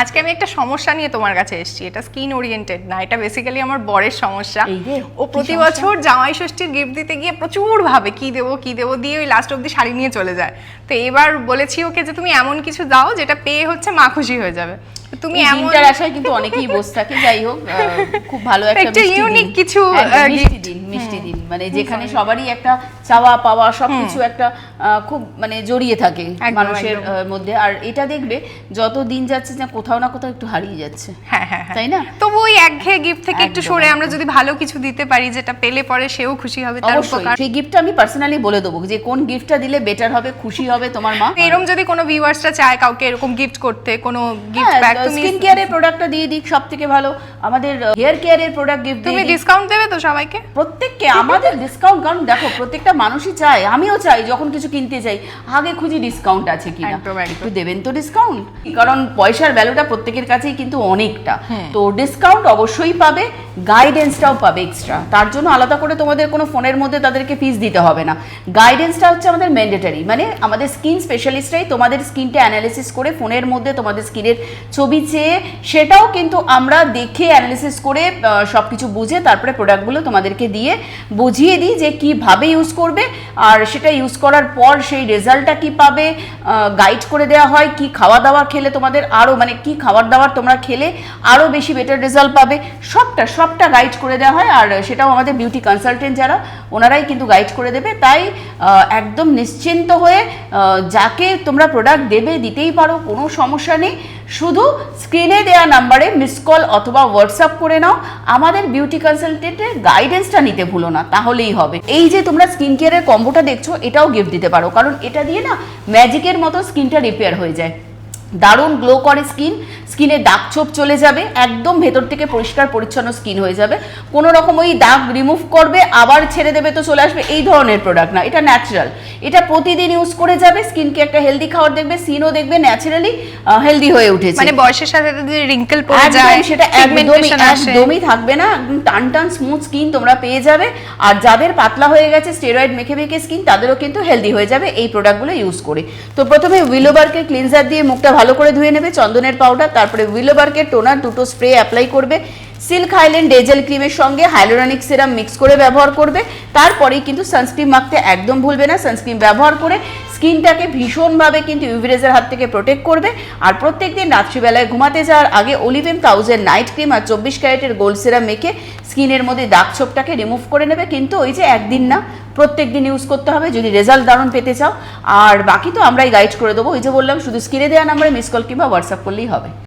আজকে আমি একটা সমস্যা নিয়ে তোমার কাছে এসেছি। এটা স্কিন ওরিয়েন্টেড না, এটা বেসিক্যালি আমার বরের সমস্যা। ও প্রতি বছর জামাই ষষ্ঠীর গিফট দিতে গিয়ে প্রচুর ভাবে কি দেবো দিয়ে ওই লাস্ট অব্দি শাড়ি নিয়ে চলে যায়। তো এবার বলেছি ওকে যে তুমি এমন কিছু দাও যেটা পেয়ে হচ্ছে মা খুশি হয়ে যাবে। তুমি এমনটার আশায় কিন্তু অনেকেই বসে থাকে। যাই হোক, খুব ভালো একটা ইউনিক কিছু মিষ্টি দিন, মানে যেখানে সবারই একটা চাওয়া পাওয়া সবকিছু একটা খুব মানে জড়িয়ে থাকে মানুষের মধ্যে। আর এটা দেখবে যত দিন যাচ্ছে না কোথাও না কোথাও একটু হারিয়ে যাচ্ছে। হ্যাঁ, তাই না? তবু ওই একঘেয়ে গিফট থেকে একটু সরে আমরা যদি ভালো কিছু দিতে পারি যেটা পেলে পরে সেও খুশি হবে, তার উপকার। সেই গিফটটা আমি পার্সোনালি বলে দেবো যে কোন গিফটটা দিলে বেটার হবে, খুশি হবে তোমার মা। এরকম যদি কোনো ভিউয়ার্সরা চায় কাউকে এরকম গিফট করতে, কোনো গিফট ব্যাগ, তুমি স্কিন কেয়ারের প্রোডাক্টটা দিয়ে দিক, সবথেকে ভালো। আমাদের হেয়ার কেয়ারের প্রোডাক্ট গিফট তুমি ডিসকাউন্ট দেবে তো সবাইকে? প্রত্যেককে আমাদের ডিসকাউন্ট, কারণ দেখো প্রত্যেকটা মানুষই চায়, আমিও চাই যখন কিছু কিনতে চাই আগে খুঁজি ডিসকাউন্ট আছে কিনা। একটু দেবেন তো ডিসকাউন্ট, কারণ পয়সার ভ্যালুটা প্রত্যেকের কাছেই কিন্তু অনেকটা। তো ডিসকাউন্ট অবশ্যই পাবে, গাইডেন্সটাও পাবে এক্সট্রা। তার জন্য আলাদা করে তোমাদের কোনো ফোনের মধ্যে তাদেরকে ফিস দিতে হবে না। গাইডেন্সটা হচ্ছে আমাদের ম্যান্ডেটারি, মানে আমাদের স্কিন স্পেশালিস্টরাই তোমাদের স্কিনটা অ্যানালিসিস করে ফোনের মধ্যে তোমাদের স্কিনের ছবি চেয়ে সেটাও কিন্তু আমরা দেখে অ্যানালিসিস করে সব কিছু বুঝে তারপরে প্রোডাক্টগুলো তোমাদেরকে দিয়ে বুঝিয়ে দিই যে কীভাবে ইউজ করবে, আর সেটা ইউজ করার পর সেই রেজাল্টটা কী পাবে গাইড করে দেওয়া হয়। কি খাওয়া দাওয়া খেলে তোমাদের আরও, মানে কি খাবার দাবার তোমরা খেলে আরও বেশি বেটার রেজাল্ট পাবে, সবটা গাইড করে দেওয়া হয়। আর সেটাও আমাদের বিউটি কনসালটেন্ট যারা ওনারাই কিন্তু গাইড করে দেবে। তাই একদম নিশ্চিন্ত হয়ে যাকে তোমরা প্রোডাক্ট দেবে দিতেই পারো, কোনো সমস্যা নেই। শুধু স্ক্রিনে দেওয়া নাম্বারে মিস কল অথবা হোয়াটসঅ্যাপ করে নাও, আমাদের বিউটি কনসালটেন্টের গাইডেন্সটা নিতে ভুলো না, তাহলেই হবে। এই যে তোমরা স্কিন কেয়ারের কম্বোটা দেখছো এটাও গিফট দিতে পারো, কারণ এটা দিয়ে না ম্যাজিকের মতো স্কিনটা রিপেয়ার হয়ে যায়, দারুণ গ্লো করে স্কিনে দাগ ছোপ চলে যাবে, একদম ভেতর থেকে পরিষ্কার পরিচ্ছন্ন স্কিন হয়ে যাবে। কোনো রকম ওই দাগ রিমুভ করবে আবার ছেড়ে দেবে তো চলে আসবে, এই ধরনের প্রোডাক্ট না, এটা ন্যাচারাল। এটা প্রতিদিন ইউজ করে যাবে, স্কিনকে একটা হেলদি খাবার দেখবে, স্কিনও দেখবে ন্যাচারালি হেলদি হয়ে উঠেছে। মানে বয়সের সাথে সাথে রিঙ্কেল পড়ে যায় সেটা একদমই থাকবে না, একদম টান স্মুথ স্কিন তোমরা পেয়ে যাবে। আর যাদের পাতলা হয়ে গেছে স্টেরয়েড মেখে স্কিন, তাদেরও কিন্তু হেলদি হয়ে যাবে এই প্রোডাক্টগুলো ইউজ করে। তো প্রথমে উইলোবার্কের ক্লিনজার দিয়ে মুখটা ভালো করে ধুয়ে নেবে, চন্দনের পাউডার, তারপরে উইলোবার্কের টোনার দুটো স্প্রে অ্যাপ্লাই করবে, সিল্ক হাইল্যান্ড ডেজেল ক্রিমের সঙ্গে হাইলোরানিক সিরাম মিক্স করে ব্যবহার করবে। তারপরেই কিন্তু সানস্ক্রিন মাখতে একদম ভুলবে না, সানস্ক্রিন ব্যবহার করে স্কিনটাকে ভীষণভাবে কিন্তু ইউভি রেজের হাত থেকে প্রোটেক্ট করবে। আর প্রত্যেকদিন রাত্রিবেলায় ঘুমাতে যাওয়ার আগে অলিভেন 1000 নাইট ক্রিম আর 24 ক্যারেটের গোল্ড সিরাম মেখে স্কিনের মধ্যে দাগ ছোপটাকে রিমুভ করে নেবে। কিন্তু ওই যে একদিন না, প্রত্যেক দিন ইউজ করতে হবে যদি রেজাল্ট দারুণ পেতে চাও। আর বাকি তো আমরাই গাইড করে দেবো, ওই যে বললাম শুধু স্ক্রিনে দেওয়া নাম্বারে মিস কল কিংবা হোয়াটসঅ্যাপ করলেই হবে।